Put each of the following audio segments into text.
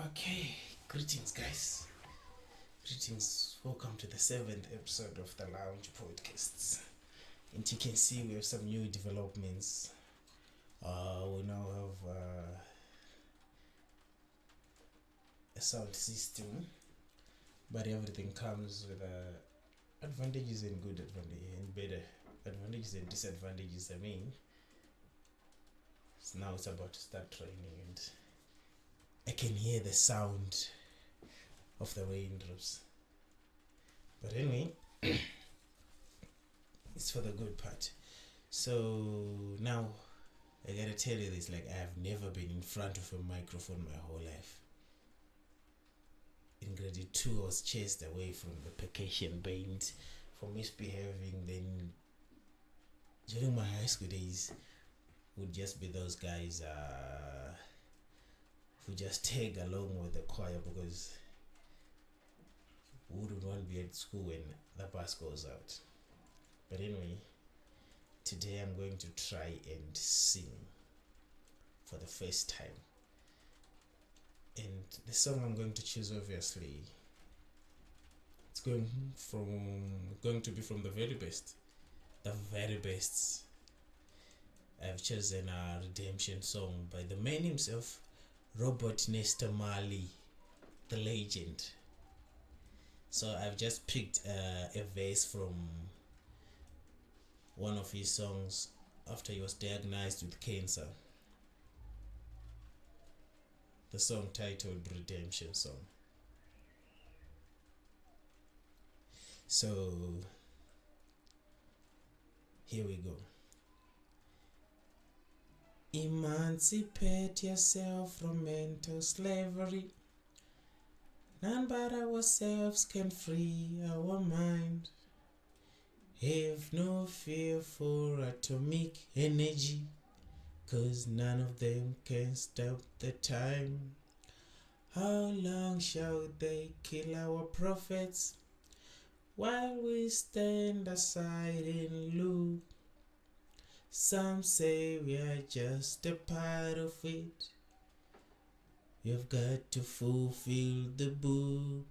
Okay, greetings, guys. Greetings. Welcome to the 7th episode of the Lounge Podcasts. And you can see we have some new developments. We now have a sound system, but everything comes with advantages and good advantages and better advantages and disadvantages. I mean, so now it's about to start raining and I can hear the sound of the raindrops. But anyway, it's for the good part. So now I gotta tell you this, like, I have never been in front of a microphone my whole life. In grade 2 I was chased away from the vacation band for misbehaving. Then during my high school days would just be those guys who just tag along with the choir because we wouldn't want to be at school when the bus goes out. But anyway, today I'm going to try and sing for the first time. And the song I'm going to choose, obviously, it's going to be from the very best. The very best. I've chosen a redemption song by the man himself, Robert Nesta Marley, the legend. So I've just picked a verse from one of his songs after he was diagnosed with cancer. The song titled Redemption Song. So here we go. Emancipate yourself from mental slavery. None but ourselves can free our mind. Have no fear for atomic energy, 'cause none of them can stop the time. How long shall they kill our prophets while we stand aside and look? Some say we are just a part of it. You've got to fulfill the book.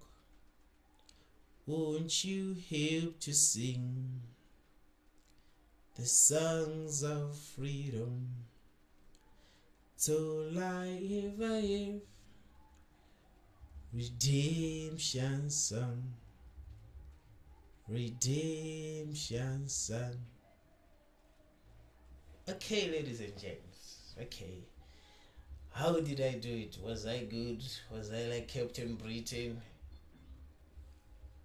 Won't you help to sing the songs of freedom? So I ever have redemption song, redemption song. Okay, ladies and gents. Okay. How did I do it? Was I good? Was I like Captain Britain?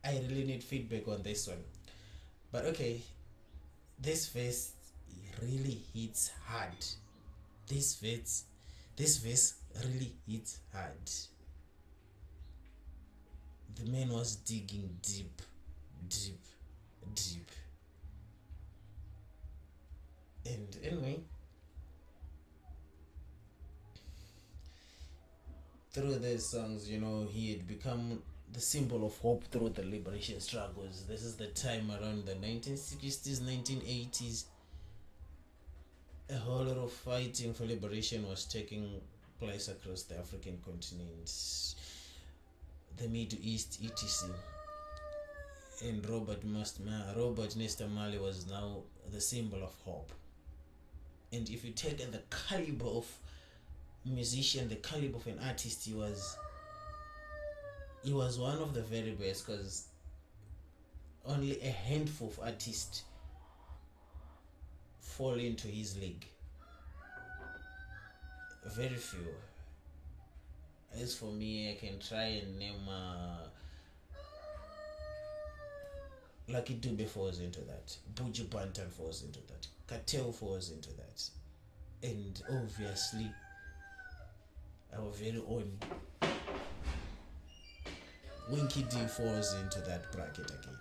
I really need feedback on this one. But okay, this verse really hits hard. This verse really hits hard. The man was digging deep. And anyway, through these songs, he had become the symbol of hope through the liberation struggles. This is the time around the 1960s, 1980s. A whole lot of fighting for liberation was taking place across the African continent, the Middle East, etc. And Robert Nesta Marley was now the symbol of hope. And if you take the caliber of musician, the caliber of an artist, he was one of the very best, because only a handful of artists fall into his league. Very few. As for me, I can try and name Lucky Dube falls into that, Buju Banton falls into that, Cartel falls into that, and obviously our very own Winky D falls into that bracket again.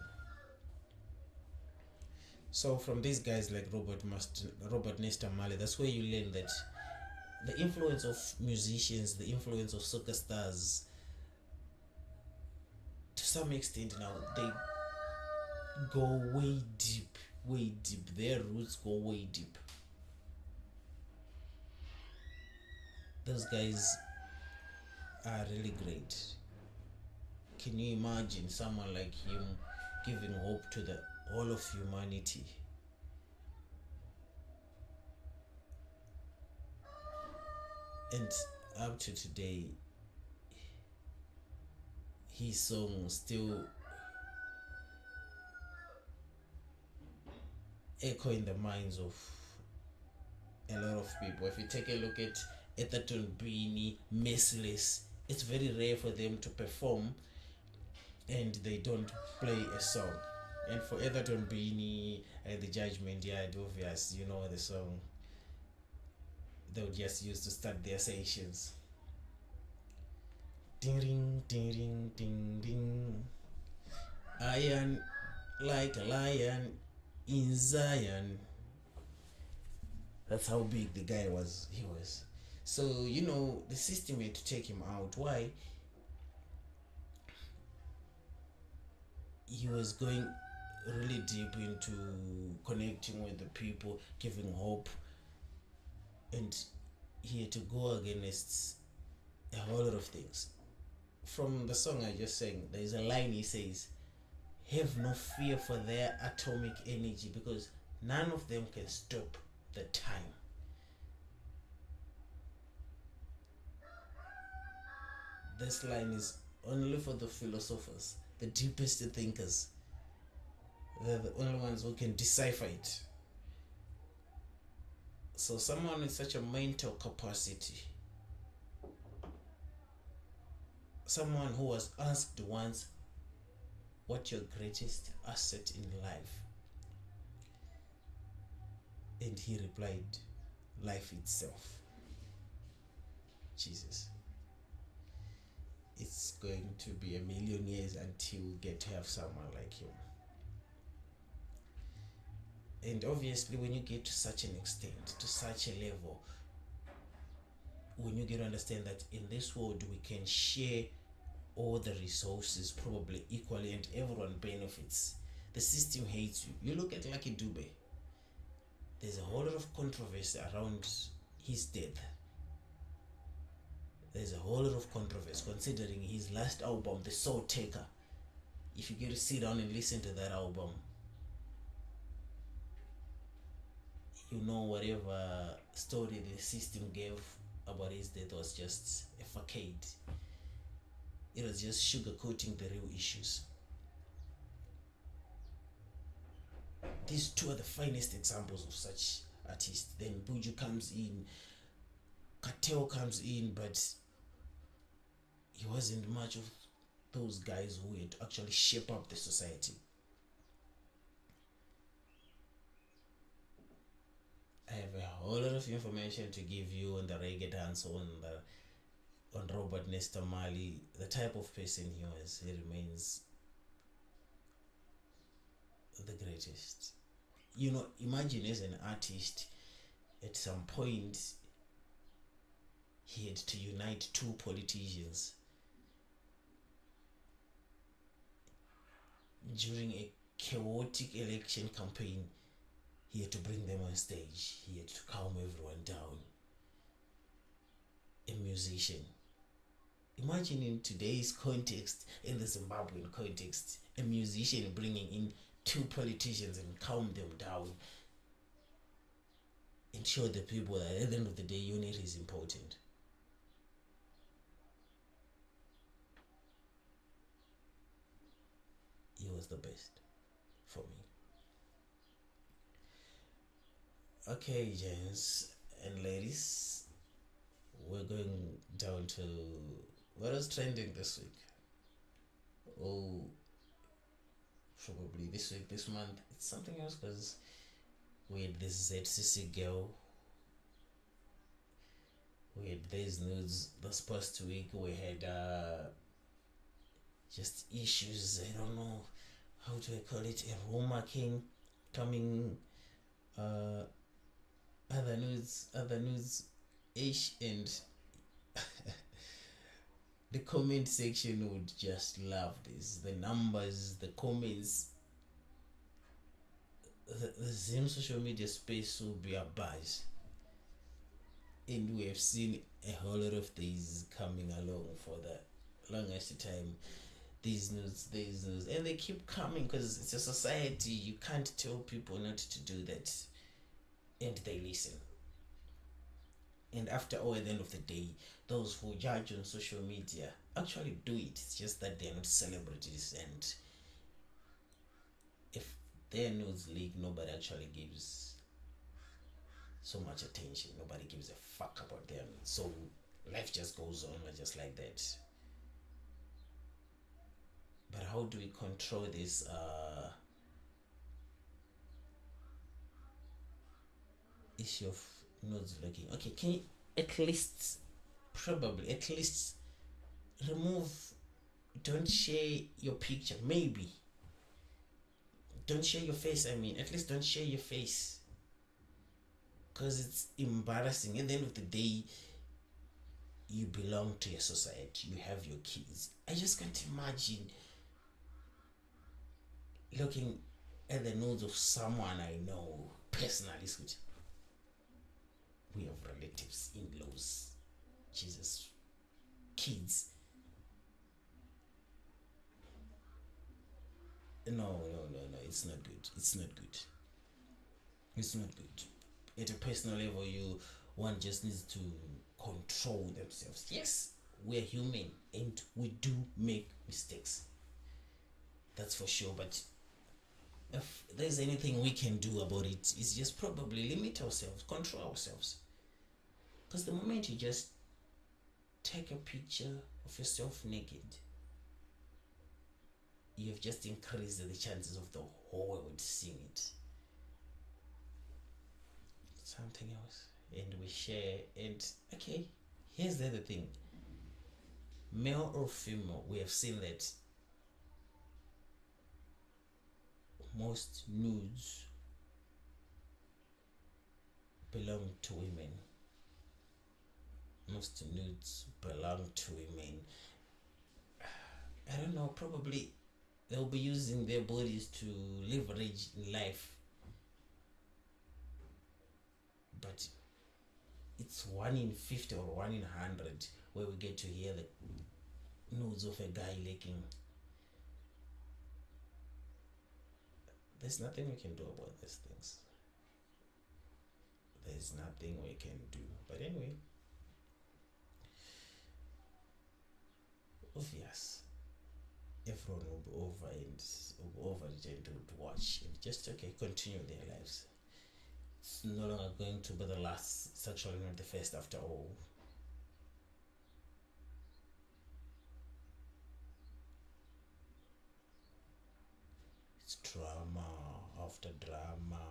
So from these guys like Robert Nesta Marley, that's where you learn that the influence of musicians, the influence of soccer stars, to some extent now, they go way deep. Their roots go way deep. Those guys are really great. Can you imagine someone like him giving hope to the whole of humanity? And up to today, his song still echo in the minds of a lot of people. If you take a look at Etherton Beanie, Merciless, it's very rare for them to perform and they don't play a song. And for Etherton Beanie and the Judgment Yard, obvious, you know the song they would just use to start their sessions. Ding ding ding ding ding ding. Iron like a lion in Zion. That's how big the guy was. He was. So, the system had to take him out. Why? He was going really deep into connecting with the people, giving hope. And he had to go against a whole lot of things. From the song I just sang, there's a line he says, "Have no fear for their atomic energy, because none of them can stop the time." This line is only for the philosophers, the deepest thinkers. They're the only ones who can decipher it. So someone with such a mental capacity, someone who was asked once, "What's your greatest asset in life?" And he replied, "Life itself." Jesus. It's going to be a million years until we get to have someone like him. And obviously, when you get to such an extent, to such a level, when you get to understand that in this world we can share all the resources probably equally and everyone benefits. The system hates you. You look at Lucky Dube. There's a whole lot of controversy around his death. There's a whole lot of controversy considering his last album, The Soul Taker. If you get to sit down and listen to that album, whatever story the system gave about his death was just a facade. It was just sugarcoating the real issues. These two are the finest examples of such artists. Then Buju comes in, Cartel comes in, but he wasn't much of those guys who had to actually shape up the society. I have a whole lot of information to give you on the reggae dance, on Robert Nesta Marley, the type of person he was. He remains the greatest. Imagine as an artist, at some point, he had to unite two politicians during a chaotic election campaign. He had to bring them on stage. He had to calm everyone down. A musician. Imagine in today's context, in the Zimbabwean context, a musician bringing in two politicians and calm them down and show the people that at the end of the day, unity is important. He was the best for me. Okay, gents and ladies, we're going down to what was trending this week. Oh, probably this week, this month, it's something else, because we had this ZCC girl, we had these nudes this past week, we had just issues, I don't know how do I call it, a rumor king coming, other news ish, and the comment section would just love this. The numbers, the comments, the same social media space will be a buzz. And we have seen a whole lot of these coming along for the longest time. These news, and they keep coming because it's a society. You can't tell people not to do that, and they listen. And after all, at the end of the day, those who judge on social media actually do it. It's just that they're not celebrities, and if their news leak, nobody actually gives so much attention. Nobody gives a fuck about them. So life just goes on just like that. But how do we control this issue of nodes looking? Okay, can you at least, probably at least remove, don't share your picture, maybe. Don't share your face, I mean, at least don't share your face. Because it's embarrassing. At the end of the day, you belong to your society, you have your kids. I just can't imagine looking at the nodes of someone I know personally. We have relatives, in-laws, Jesus, kids. No, it's not good. It's not good. It's not good. At a personal level, one just needs to control themselves. Yes, we're human and we do make mistakes. That's for sure. But if there's anything we can do about it, it's just probably limit ourselves, control ourselves. Because the moment you just take a picture of yourself naked, you've just increased the chances of the whole world seeing it. Something else. And we share. And okay, here's the other thing. Male or female, we have seen that most nudes belong to women. Most nudes belong to women. I don't know, probably they'll be using their bodies to leverage in life. But it's 1 in 50 or 1 in 100 where we get to hear the nudes of a guy licking. There's nothing we can do about these things. There's nothing we can do. But anyway, obvious, everyone will be over and to watch and just continue their lives. It's no longer going to be the last. It's actually not the first after all. It's drama after drama.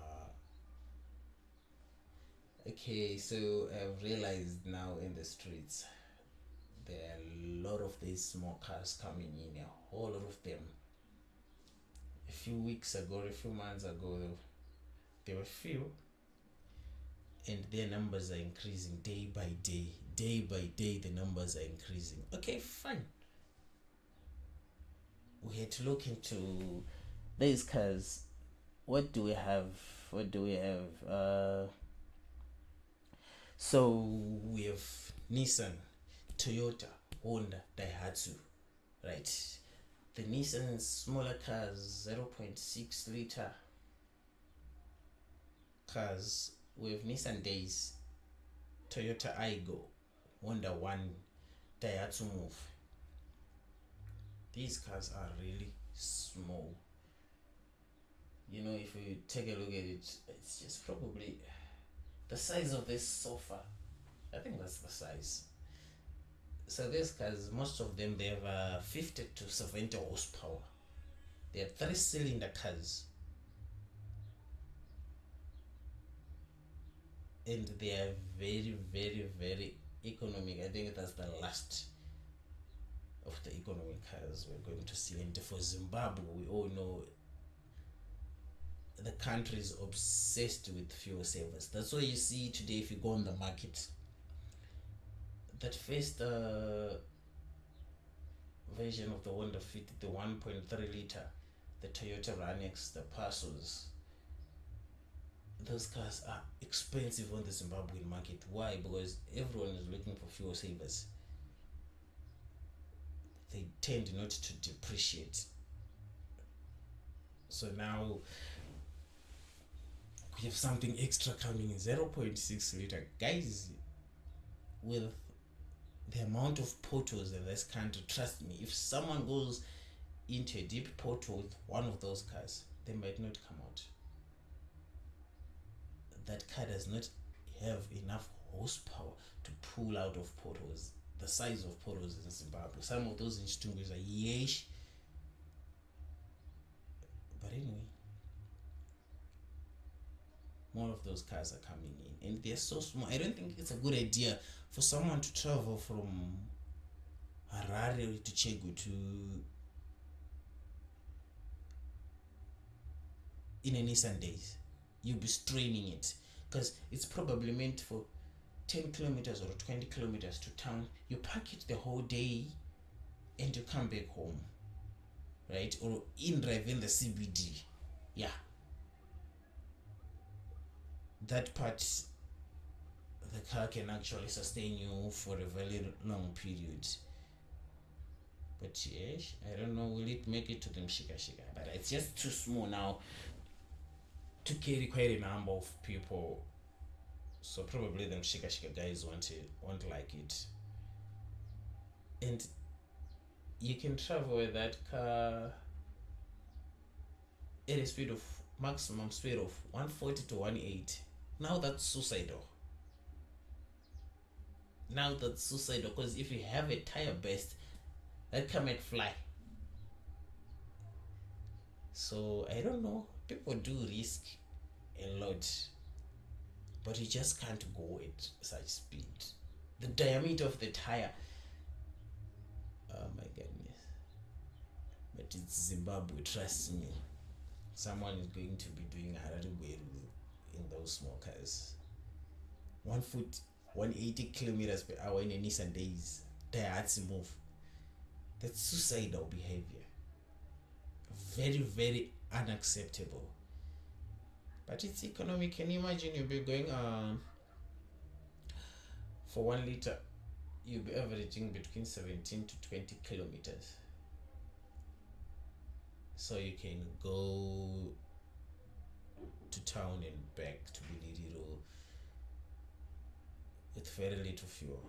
Okay, so I've realized now in the streets there are a lot of these small cars coming in, a whole lot of them. A few weeks ago, a few months ago, there were few, and their numbers are increasing day by day. Day by day, the numbers are increasing. Okay, fine. We had to look into these cars. What do we have? So we have Nissan, Toyota, Honda, Daihatsu, right? The Nissan smaller cars, 0.6 liter cars. We have Nissan Days, Toyota Aygo, Honda One, Daihatsu Move. These cars are really small. You know, if you take a look at it, it's just probably the size of this sofa. I think that's the size. So these cars, most of them, they have 50 to 70 horsepower. They are 3-cylinder cars. And they are very, very, very economic. I think that's the last of the economic cars we're going to see. And for Zimbabwe, we all know the country is obsessed with fuel savers. That's why you see today, if you go on the market, that first version of the Honda Fit, the 1.3 liter, the Toyota Ranex, the Passos, those cars are expensive on the Zimbabwean market. Why? Because everyone is looking for fuel savers. They tend not to depreciate. So now we have something extra coming in 0.6 liter. Guys, with the amount of potholes in this country, trust me, if someone goes into a deep pothole with one of those cars, they might not come out. That car does not have enough horsepower to pull out of potholes. The size of potholes in Zimbabwe. Some of those instruments are yesh. But anyway, more of those cars are coming in, and they're so small. I don't think it's a good idea for someone to travel from Harare to Chegu to in a Nissan days. You'll be straining it because it's probably meant for 10 kilometers or 20 kilometers to town. You park it the whole day and you come back home, right? Or in drive in the CBD. Yeah, that part, the car can actually sustain you for a very long period. But yes, I don't know, will it make it to the Mshika Shika? But it's just too small now to carry quite a number of people. So probably the Mshika Shika guys won't like it. And you can travel with that car at a speed of maximum speed of 140 to 180. Now that's suicidal. Because if you have a tire burst, that car might fly. So I don't know. People do risk a lot, but you just can't go at such speed. The diameter of the tire. Oh my goodness. But it's Zimbabwe, trust me. Someone is going to be doing Harare in those small cars. 1 foot, 180 kilometers per hour in a Nissan days. Daihatsu move. That's suicidal behavior. Very, very unacceptable. But it's economic. Can you imagine you'll be going for 1 liter, you'll be averaging between 17 to 20 kilometers. So you can go to town and back to Biliriro with very little fuel.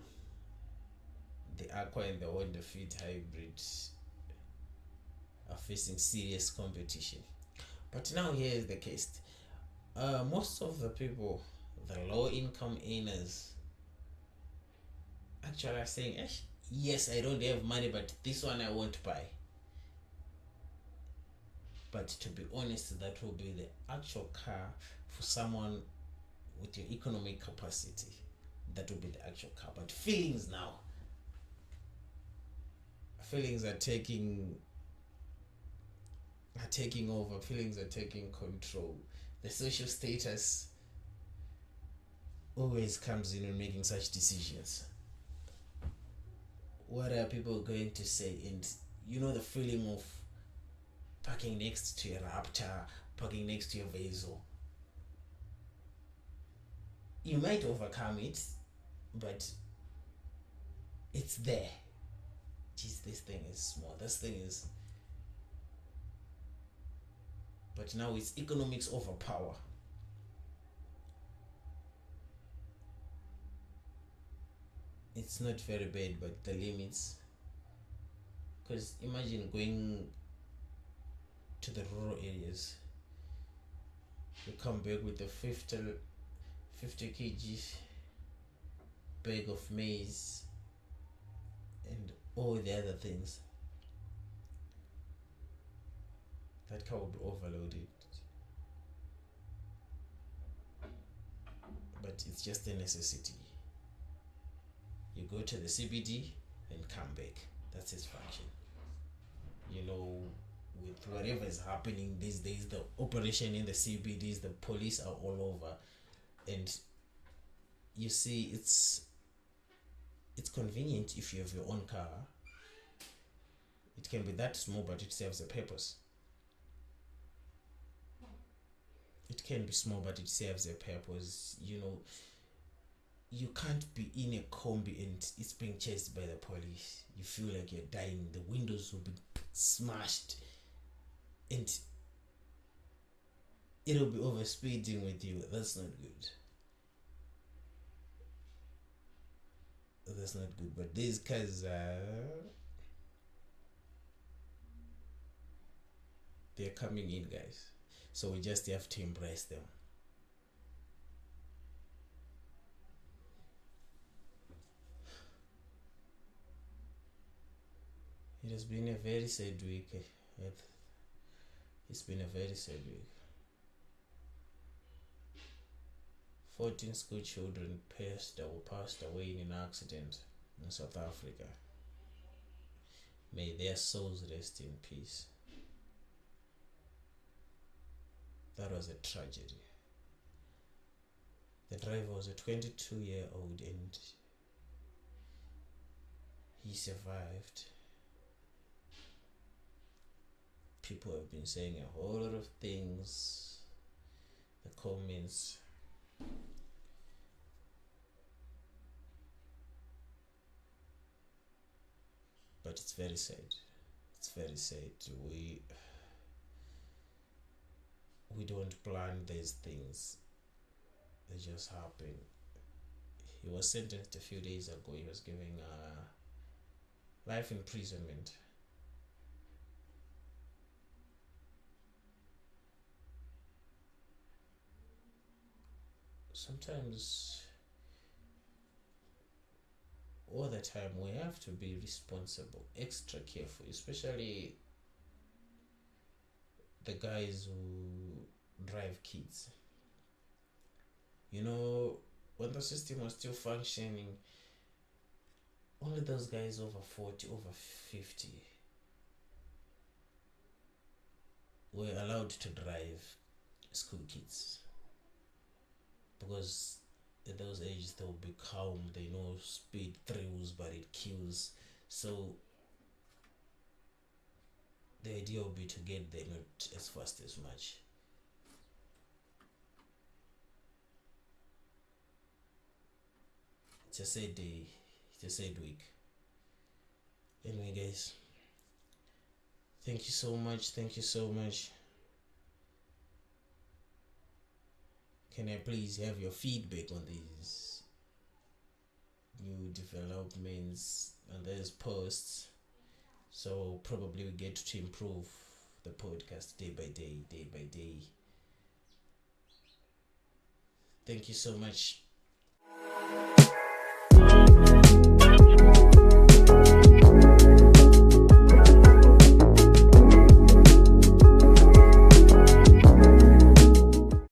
The Aqua and the Honda Fit hybrid are facing serious competition. But now here is the case. Most of the people, the low income earners, actually are saying, yes, I don't have money, but this one I won't buy. But to be honest, that will be the actual car for someone with your economic capacity. That will be the actual car. But feelings now. Feelings are taking over. Feelings are taking control. The social status always comes in when making such decisions. What are people going to say? And you know the feeling of parking next to a Raptor, parking next to a Vezo. You might overcome it, but it's there. Jeez, this thing is small. This thing is. But now it's economics over power. It's not very bad, but the limits. Because imagine going to the rural areas. You come back with a 50 kg bag of maize and all the other things. That car will be overloaded. But it's just a necessity. You go to the CBD and come back. That's its function. You know, with whatever is happening these days, the operation in the CBDs, the police are all over. And you see, it's convenient if you have your own car. It can be that small, but it serves a purpose. It can be small, but it serves a purpose. You can't be in a combi and it's being chased by the police. You feel like you're dying. The windows will be smashed, and it'll be over speeding with you. That's not good. That's not good. But these cars they're coming in, guys. So we just have to embrace them. It has been a very sad week. It's been a very sad week. 14 school children passed away in an accident in South Africa. May their souls rest in peace. That was a tragedy. The driver was a 22-year-old and he survived. People have been saying a whole lot of things. The comments. But it's very sad. It's very sad. We don't plan these things. They just happen. He was sentenced a few days ago. He was given life imprisonment. Sometimes, all the time, we have to be responsible, extra careful, especially the guys who drive kids. When the system was still functioning, only those guys over 40, over 50 were allowed to drive school kids, because at those ages they'll be calm. They know speed thrills, but it kills. So the idea will be to get there not as fast as much. It's a sad day. It's a sad week. Anyway, guys, thank you so much. Can I please have your feedback on these new developments and these posts? So probably we get to improve the podcast day by day. Thank you so much.